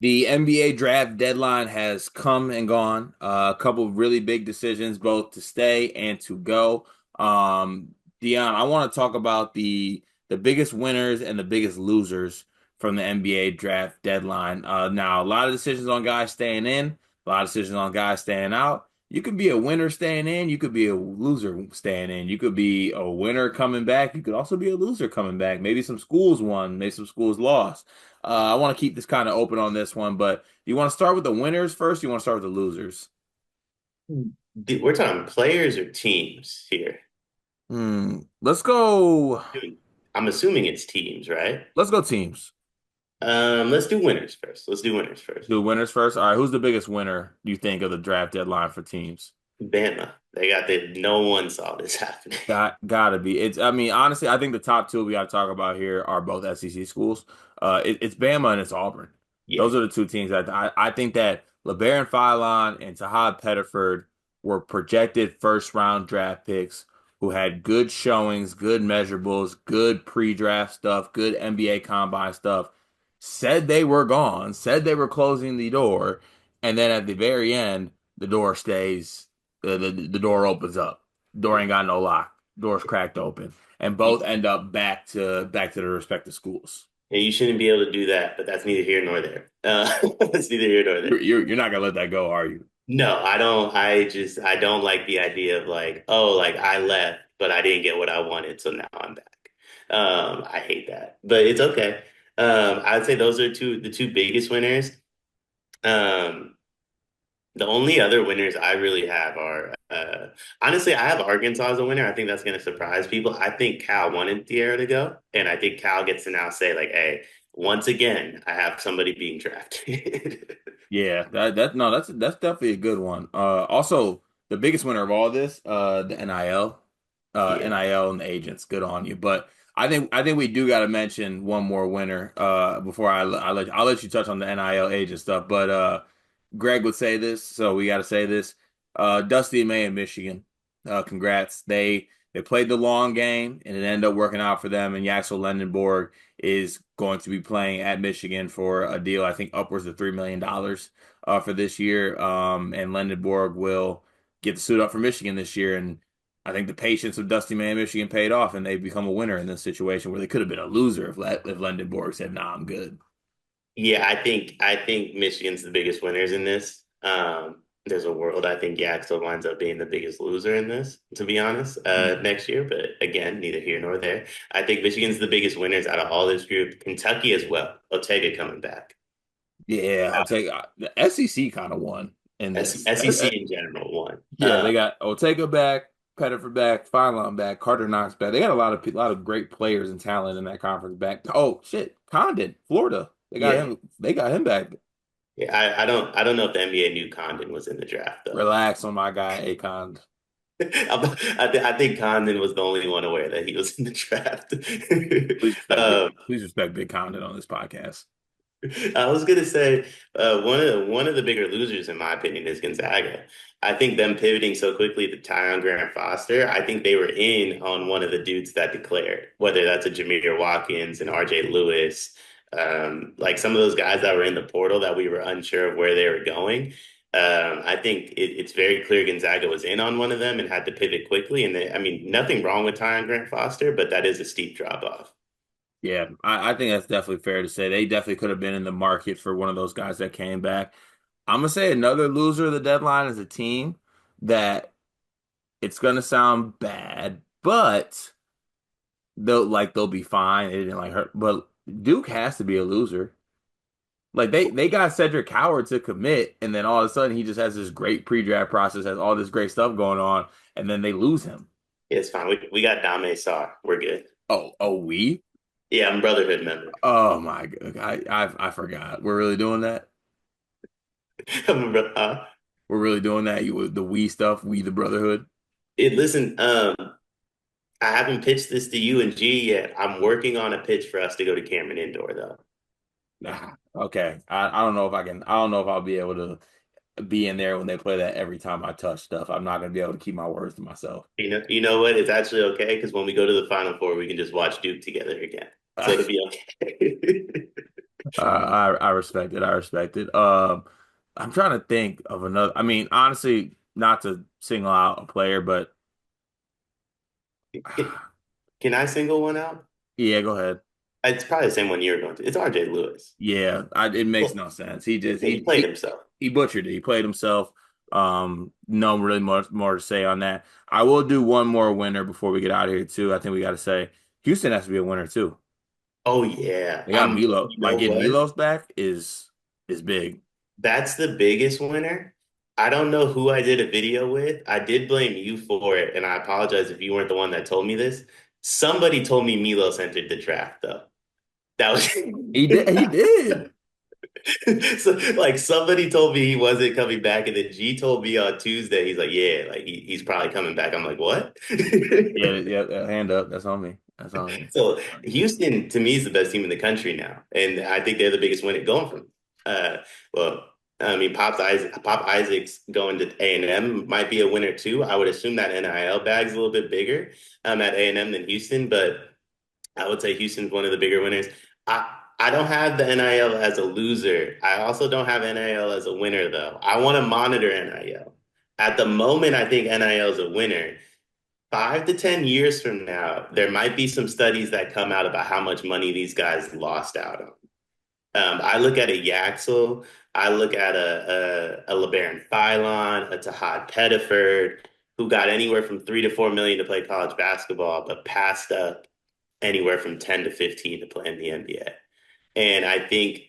The NBA draft deadline has come and gone. A couple of really big decisions, both to stay and to go. Dion, I want to talk about the biggest winners and the biggest losers from the NBA draft deadline. Now, a lot of decisions on guys staying in, a lot of decisions on guys staying out. You could be a winner staying in, you could be a loser staying in. You could be a winner coming back, you could also be a loser coming back. Maybe some schools won, maybe some schools lost. I want to keep this kind of open on this one, but do you want to start with the winners first? Or you want to start with the losers? We're talking players or teams here. Let's go. I'm assuming it's teams, right? Let's go teams. Let's do winners first. Let's do winners first. Do winners first. All right, who's the biggest winner do you think of the draft deadline for teams? Bama. They got that. No one saw this happening. Gotta be. It's. I mean, honestly, I think the top two we got to talk about here are both SEC schools. It's Bama and it's Auburn. Yeah. Those are the two teams that I think that LeBaron Philon and Tahad Pettiford were projected first round draft picks who had good showings, good measurables, good pre-draft stuff, good NBA combine stuff. Said they were gone, said they were closing the door, and then at the very end, the door stays. The door opens up. Door ain't got no lock. Doors cracked open, and both end up back to their respective schools. And you shouldn't be able to do that, but that's neither here nor there. That's neither here nor there. You're not gonna let that go, are you? No, I don't. I don't like the idea of like, oh, like I left, but I didn't get what I wanted, so now I'm back. I hate that, but it's okay. I'd say those are the two biggest winners. Um, the only other winners I really have are honestly, I have Arkansas as a winner. I think that's going to surprise people. I think Cal wanted Tierra to go, and I think Cal gets to now say like, "Hey, once again, I have somebody being drafted." Yeah, that no, that's definitely a good one. Also the biggest winner of all this, the NIL, Yeah. NIL and the agents. Good on you. But I think we do got to mention one more winner. Before I'll let you touch on the NIL agent stuff. But Greg would say this, so we got to say this. Dusty and May in Michigan. Congrats. They played the long game and it ended up working out for them. And Yaxel Lendenborg is going to be playing at Michigan for a deal, I think upwards of $3 million for this year. And Lendenborg will get the suit up for Michigan this year. And I think the patience of Dusty May in Michigan paid off, and they've become a winner in this situation where they could have been a loser if Lendenborg said, "Nah, I'm good." Yeah, I think Michigan's the biggest winners in this. There's a world I think Yaxel winds up being the biggest loser in this, to be honest, next year. But again, neither here nor there. I think Michigan's the biggest winners out of all this group. Kentucky as well. Ortega coming back. Yeah, I'll take the SEC kind of won in this. SEC in general won. Yeah, they got Ortega back, Pettiford back, Philon back, Carter Knox back. They got a lot of great players and talent in that conference back. Oh shit, Condon, Florida. They got Yeah, him. They got him back. yeah. I don't know if the NBA knew Condon was in the draft though. Relax on my guy, Akon. I think Condon was the only one aware that he was in the draft. Please respect Big Condon on this podcast. I was gonna say one of the bigger losers, in my opinion, is Gonzaga. I think them pivoting so quickly to Tyon Grant Foster, I think they were in on one of the dudes that declared, whether that's a Jameer Watkins and RJ Lewis, like some of those guys that were in the portal that we were unsure of where they were going. I think it's very clear Gonzaga was in on one of them and had to pivot quickly. And I mean, nothing wrong with Tyon Grant Foster, but that is a steep drop off. Yeah, I think that's definitely fair to say. They definitely could have been in the market for one of those guys that came back. I'm gonna say another loser of the deadline is a team that it's gonna sound bad, but they'll be fine. They didn't like hurt, but Duke has to be a loser. Like they got Cedric Howard to commit, and then all of a sudden he just has this great pre-draft process, has all this great stuff going on, and then they lose him. It's fine. We got Dame Sarr. We're good. We? Yeah, I'm Brotherhood member. Oh my God, I forgot. We're really doing that. Uh, We're really doing that. You with the we stuff, we the Brotherhood. listen, I haven't pitched this to you and G yet. I'm working on a pitch for us to go to Cameron Indoor, though. Nah, okay. I don't know if I can. I don't know if I'll be able to be in there when they play that every time I touch stuff. I'm not gonna be able to keep my words to myself. You know what? It's actually okay because when we go to the Final Four, we can just watch Duke together again. So it'll be okay. I respect it. I respect it. I'm trying to think of another. I mean, honestly, not to single out a player, but Can, can I single one out? yeah, go ahead. It's probably the same one you're going to. It's RJ Lewis. Yeah, it makes Well, no sense. He just he played himself. he butchered it. He played himself. No really much more to say on that. I will do one more winner before we get out of here too. I think we got to say Houston has to be a winner too. Oh yeah. They got Milo. You Like know getting what? Milos back is big. That's the biggest winner. I don't know who I did a video with. I did blame you for it, and I apologize if you weren't the one that told me this. Somebody told me Milos entered the draft, though. That was He did. He did. so like somebody told me he wasn't coming back, and then G told me on Tuesday, he's like, yeah, like he's probably coming back. I'm like, what? Yeah, yeah. Hand up. That's on me. That's on me. So Houston to me is the best team in the country now, and I think they're the biggest winner going from. Uh, well, I mean, Pop Isaac's going to A&M might be a winner too. I would assume that NIL bag's a little bit bigger at A&M than Houston, but I would say Houston's one of the bigger winners. I don't have the NIL as a loser. I also don't have NIL as a winner though. I want to monitor NIL. At the moment, I think NIL is a winner. 5 to 10 years from now, there might be some studies that come out about how much money these guys lost out on. I look at a Yaxel, I look at a LeBaron Philon, a Tahad Pettiford, who got anywhere from 3 to 4 million to play college basketball, but passed up anywhere from 10 to 15 to play in the NBA. And I think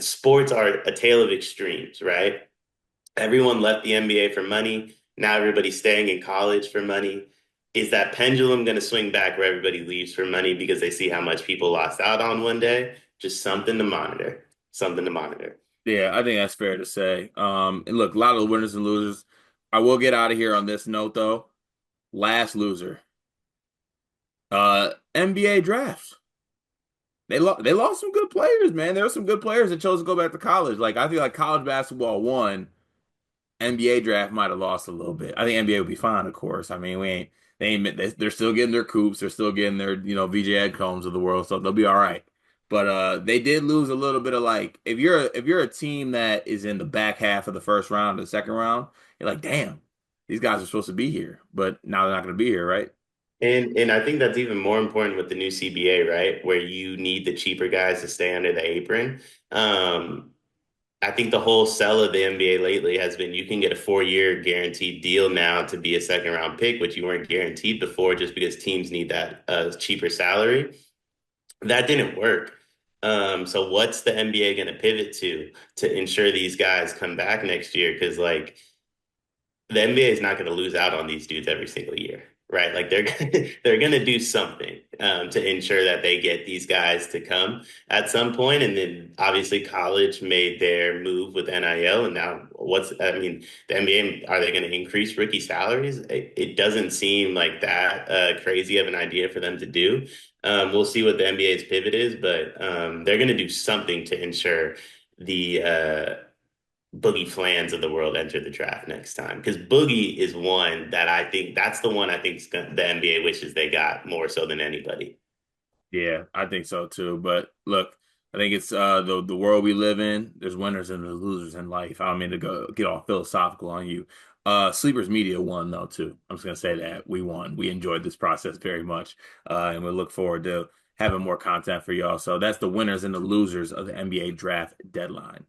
sports are a tale of extremes, right? Everyone left the NBA for money. Now everybody's staying in college for money. Is that pendulum going to swing back where everybody leaves for money because they see how much people lost out on one day? Just something to monitor. Something to monitor. Yeah, I think that's fair to say. And look, a lot of the winners and losers. I will get out of here on this note though. Last loser. NBA draft. They lost some good players, man. There were some good players that chose to go back to college. Like I feel like college basketball won. NBA draft might have lost a little bit. I think NBA would be fine, of course. I mean, we ain't they ain't they're still getting their coups, they're still getting their VJ Edcombs of the world, so they'll be all right. But they did lose a little bit of like if you're a team that is in the back half of the first round or the second round, you're like, damn, these guys are supposed to be here, but now they're not going to be here, right? And I think that's even more important with the new CBA, right? Where you need the cheaper guys to stay under the apron. Um, I think the whole sell of the NBA lately has been you can get a 4 year guaranteed deal now to be a second round pick, which you weren't guaranteed before just because teams need that cheaper salary. That didn't work. So what's the NBA going to pivot to ensure these guys come back next year? Because like the NBA is not going to lose out on these dudes every single year, right? Like they're they're going to do something to ensure that they get these guys to come at some point. And then obviously college made their move with NIL, and now I mean, the NBA, are they going to increase rookie salaries? It doesn't seem like that crazy of an idea for them to do. We'll see what the NBA's pivot is, but they're going to do something to ensure the Boogie Flans of the world enter the draft next time. Because Boogie is one that I think that's the one I think the NBA wishes they got more so than anybody. Yeah, I think so too. But look, I think it's the world we live in. There's winners and there's losers in life. I don't mean to go get all philosophical on you. Sleepers Media won though too. I'm just gonna say that we won. We enjoyed this process very much, and we look forward to having more content for y'all. So that's the winners and the losers of the NBA draft deadline.